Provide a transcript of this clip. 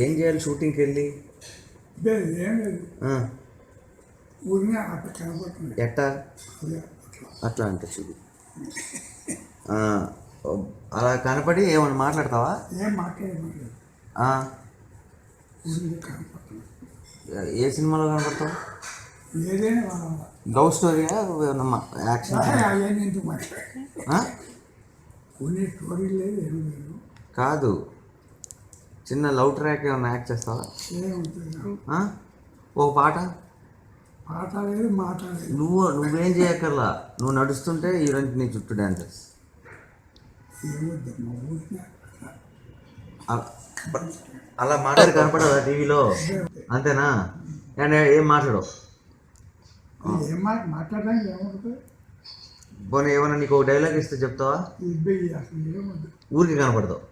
ఏం చేయాలి షూటింగ్కి వెళ్ళి? ఏం లేదు, ఊరినే అక్కడ కనపడుతుంది. ఎట్టా అట్లా అంటే చూడు, అలా కనపడి ఏమన్నా మాట్లాడతావా? ఏం మాట్లాడలేదు, కనపడుతుంది. ఏ సినిమాలో కనపడతావు? ఏదైనా లవ్ స్టోరీయా యాక్షన్? అవన్నీ ఎందుకు మాట్లాడాలి? కొన్ని స్టోరీ లేదు, ఏం లేదు. కాదు, చిన్న లవ్ ట్రాక్ ఏమన్నా యాక్ట్ చేస్తావా? ఓ పాట పాట లేదు, మాట లేదు. నువ్వేం చేయక్కర్లా, నువ్వు నడుస్తుంటే హీరోయిన్ నీ చుట్టూ డాన్సెస్. అలా మాట్లాడి కనపడదా టీవీలో? అంతేనా? ఏం మాట్లాడవు? ఏం మాట్లాడడానికి ఏముంటుంది? పోనీ ఏమన్నా నీకు ఒక డైలాగ్ ఇస్తే చెప్తావా? అసలు ఏముంది, ఊరికి కనపడతావు.